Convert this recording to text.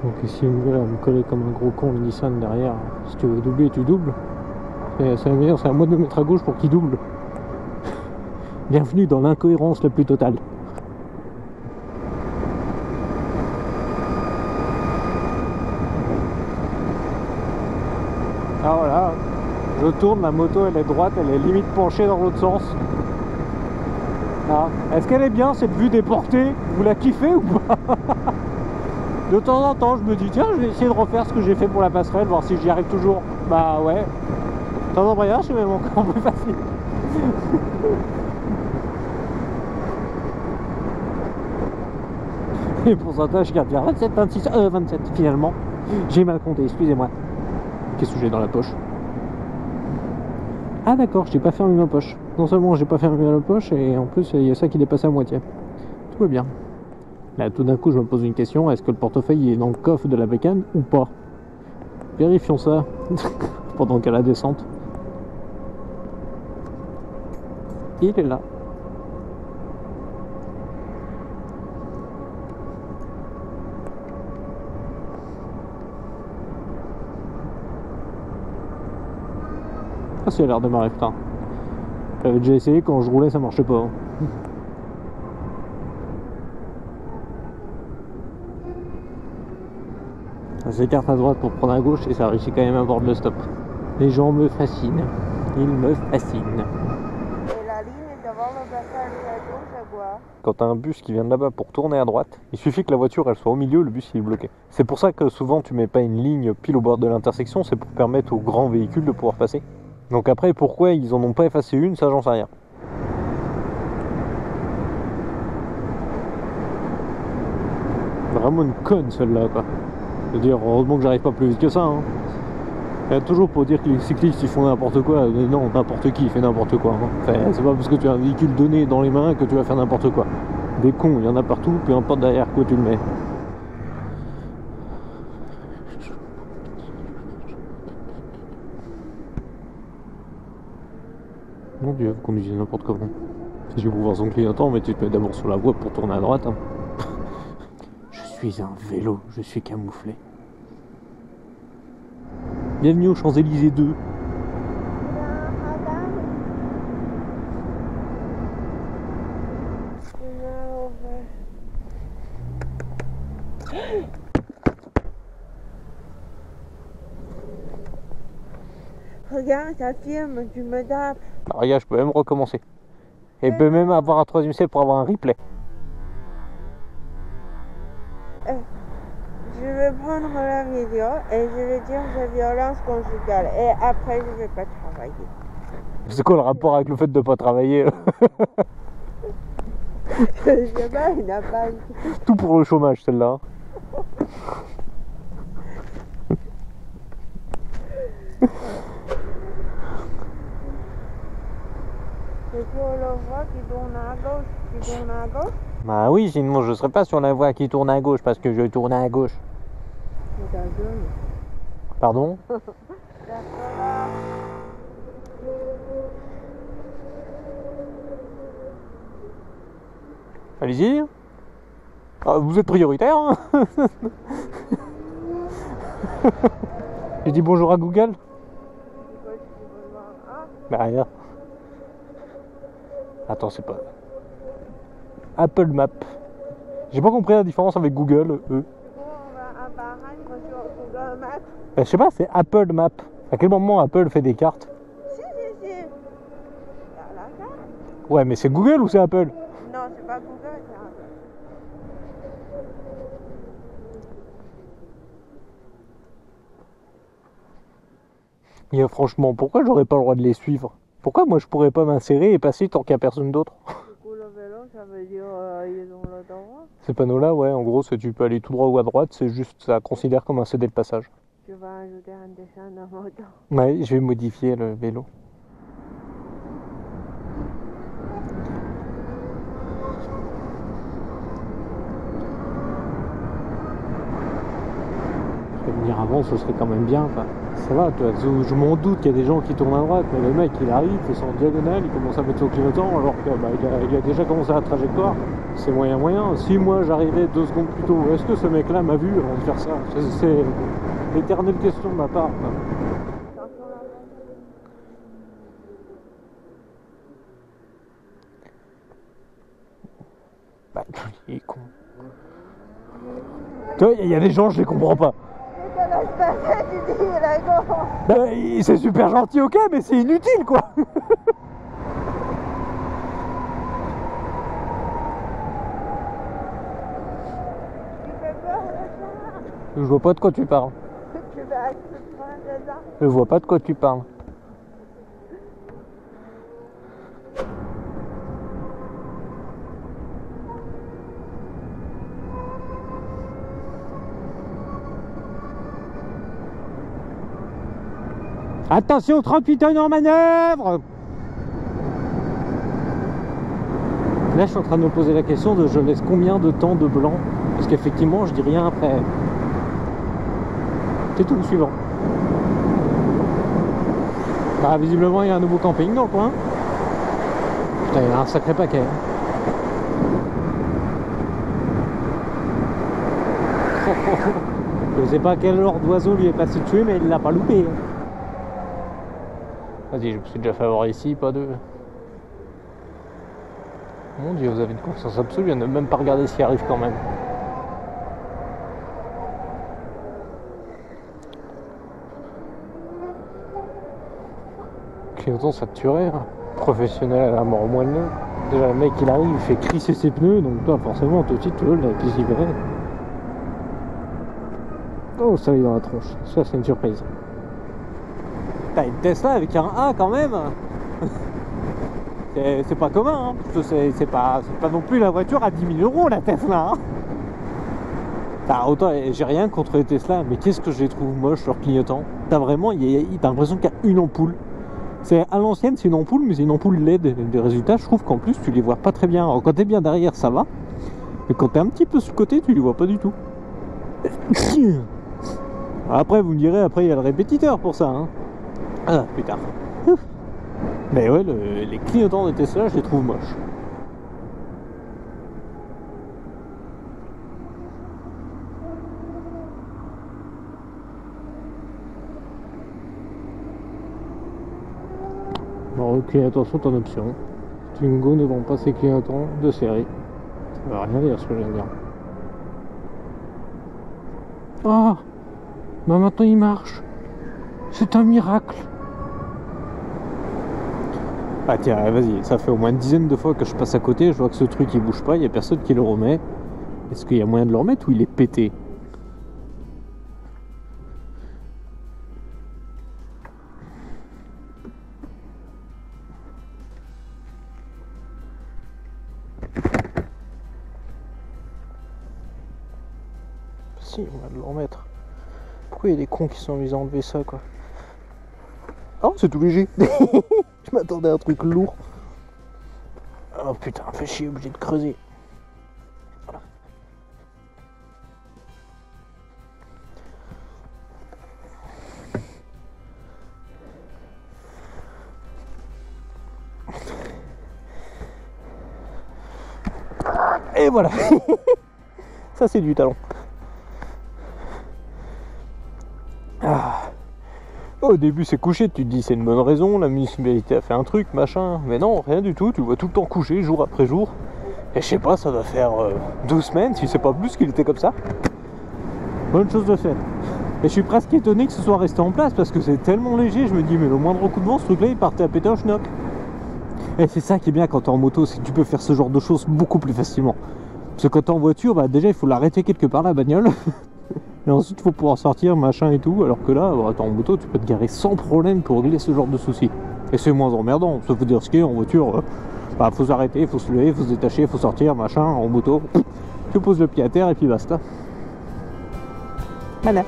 Donc ici, voilà, me coller comme un gros con le Nissan derrière. Si tu veux doubler, tu doubles. Et c'est à moi de me mettre à gauche pour qu'il double. Bienvenue dans l'incohérence la plus totale. Ah voilà, je tourne, la moto elle est droite, elle est limite penchée dans l'autre sens. Ah. Est-ce qu'elle est bien cette vue déportée? Vous la kiffez ou pas? De temps en temps je me dis tiens je vais essayer de refaire ce que j'ai fait pour la passerelle, voir si j'y arrive toujours. Bah ouais. Sans embrayage c'est même encore plus facile. Et pourcentage, je garde bien 27, 26, 27 finalement. J'ai mal compté, excusez-moi. Qu'est-ce que j'ai dans la poche? Ah d'accord, j'ai pas fermé ma poche. Non seulement j'ai pas fermé ma poche, et en plus il y a ça qui dépasse à moitié. Tout va bien. Là tout d'un coup je me pose une question, est-ce que le portefeuille est dans le coffre de la bécane ou pas? Vérifions ça pendant qu'à la descente. Il est là. Ah ça a l'air de marrer putain. J'avais déjà essayé, quand je roulais ça marchait pas. Hein. Ça s'écarte à droite pour prendre à gauche et ça réussit quand même à bord le stop. Les gens me fascinent. Ils me fascinent. Et la ligne devant le passage à gauche, c'est quoi? Quand t'as un bus qui vient de là-bas pour tourner à droite, il suffit que la voiture elle soit au milieu, le bus il est bloqué. C'est pour ça que souvent tu mets pas une ligne pile au bord de l'intersection, c'est pour permettre aux grands véhicules de pouvoir passer. Donc après pourquoi ils en ont pas effacé une, ça j'en sais rien. Vraiment une conne celle-là quoi. Je veux dire, heureusement que j'arrive pas plus vite que ça. Hein. Il y a toujours pour dire que les cyclistes ils font n'importe quoi. Mais non, n'importe qui fait n'importe quoi. Hein. Enfin, c'est pas parce que tu as un véhicule donné dans les mains que tu vas faire n'importe quoi. Des cons, il y en a partout, peu importe derrière quoi tu le mets. Mon dieu, vous conduisez n'importe comment. Si je vais pouvoir son clignotant, mais tu te mets d'abord sur la voie pour tourner à droite. Hein. Je suis un vélo, je suis camouflé. Bienvenue aux Champs-Élysées 2. Regarde, ça filme, tu me tapes. Ah, regarde, je peux même recommencer. Et je peux même avoir un troisième essai pour avoir un replay. Je vais prendre la vidéo et je vais dire c'est violence conjugale. Et après, je vais pas travailler. C'est quoi le rapport avec le fait de pas travailler? Je sais pas, il n'a pas... Tout pour le chômage, celle-là. C'est sur la voie qui tourne à gauche, qui tourne à gauche. Bah oui, sinon je serais pas sur la voie qui tourne à gauche parce que je tourne à gauche. C'est ta gueule. Pardon? D'accord. Allez-y. Ah, vous êtes prioritaire, hein? J'ai dit bonjour à Google. Bah rien. Attends, c'est pas... Apple Maps. J'ai pas compris la différence avec Google, eux. On va apparaître sur Google Maps. Bah, je sais pas, c'est Apple Maps. À quel moment Apple fait des cartes? Si. Dans la carte. Ouais, mais c'est Google ou c'est Apple? Non, c'est pas Google, c'est Apple. Et franchement, pourquoi j'aurais pas le droit de les suivre? Pourquoi moi je pourrais pas m'insérer et passer tant qu'il y a personne d'autre? Du coup, le vélo, ça veut dire ils ont le droit. Ces panneaux-là, ouais, en gros, tu peux aller tout droit ou à droite, c'est juste, ça considère comme un CD de passage. Tu vas ajouter un dessin de moto. Ouais, je vais modifier le vélo. Je vais venir avant, ce serait quand même bien, quoi. Ça va, tu vois, je m'en doute qu'il y a des gens qui tournent à droite, mais le mec il arrive, il fait son diagonale, il commence à mettre son clignotant alors que bah, il a déjà commencé la trajectoire. C'est moyen. Si moi j'arrivais 2 secondes plus tôt, est-ce que ce mec là m'a vu avant de faire ça? C'est l'éternelle question de ma part. Bah, il est con. Tu vois, il y a des gens, je les comprends pas. Bah, c'est super gentil, ok, mais c'est inutile, quoi. Je vois pas de quoi tu parles. Je vois pas de quoi tu parles. Attention, 38 tonnes en manœuvre! Là, je suis en train de me poser la question de je laisse combien de temps de blanc? Parce qu'effectivement, je dis rien après. C'est tout le suivant. Ah, visiblement, il y a un nouveau camping dans le coin. Putain, il y a un sacré paquet. Je sais pas quel genre d'oiseau lui est passé dessus, mais il l'a pas loupé. Vas-y, je me suis déjà fait avoir ici, pas deux. Mon Dieu, vous avez une confiance absolue à ne même pas regarder ce qui arrive quand même. Clignotant, ça te tuerait. Hein. Professionnel à la mort au moelleux. Déjà, le mec, il arrive, il fait crisser ses pneus, donc toi, forcément, tout de suite, tu veux la piste libérée. Oh, ça y est dans la tronche. Ça, c'est une surprise. T'as une Tesla avec un A quand même. C'est pas commun, hein. C'est pas non plus la voiture à 10 000 € la Tesla. Hein. Enfin, autant j'ai rien contre les Tesla, mais qu'est-ce que je les trouve moches leur clignotant. T'as vraiment, t'as l'impression qu'il y a une ampoule. C'est à l'ancienne, c'est une ampoule, mais c'est une ampoule LED. Des résultats, je trouve qu'en plus tu les vois pas très bien. Alors, quand t'es bien derrière, ça va, mais quand t'es un petit peu sur le côté, tu les vois pas du tout. Après, vous me direz, après il y a le répétiteur pour ça. Hein. Ah, plus tard. Mais ouais, les clignotants de Tesla, je les trouve moches. Bon, ok, attention, ton option. Twingo ne vend pas ses clignotants de série. Ça va rien dire ce que je viens de dire. Oh, bah maintenant il marche. C'est un miracle. Ah tiens, vas-y, ça fait au moins une dizaine de fois que je passe à côté, je vois que ce truc il bouge pas, il n'y a personne qui le remet. Est-ce qu'il y a moyen de le remettre ou il est pété? Si, on va le remettre. Pourquoi il y a des cons qui sont amusés à enlever ça, quoi? Oh, c'est tout léger. Je m'attendais à un truc lourd. Oh putain, fais chier, obligé de creuser. Voilà. Et voilà. Ça c'est du talent. Ah. Au début c'est couché, tu te dis c'est une bonne raison, la municipalité a fait un truc, machin, mais non, rien du tout, tu le vois tout le temps couché, jour après jour, et je sais pas, ça va faire 2 semaines, si c'est pas plus qu'il était comme ça. Bonne chose de faite. Et je suis presque étonné que ce soit resté en place, parce que c'est tellement léger, je me dis mais le moindre coup de vent, ce truc là il partait à péter un schnock. Et c'est ça qui est bien quand t'es en moto, c'est que tu peux faire ce genre de choses beaucoup plus facilement. Parce que quand t'es en voiture, bah déjà il faut l'arrêter quelque part la bagnole. Et ensuite il faut pouvoir sortir, machin et tout, alors que là, bah, t'es en moto, tu peux te garer sans problème pour régler ce genre de soucis. Et c'est moins emmerdant, ça veut dire ce qui est en voiture, bah faut s'arrêter, faut se lever, faut se détacher, faut sortir, machin, en moto, tu poses le pied à terre et puis basta. Voilà.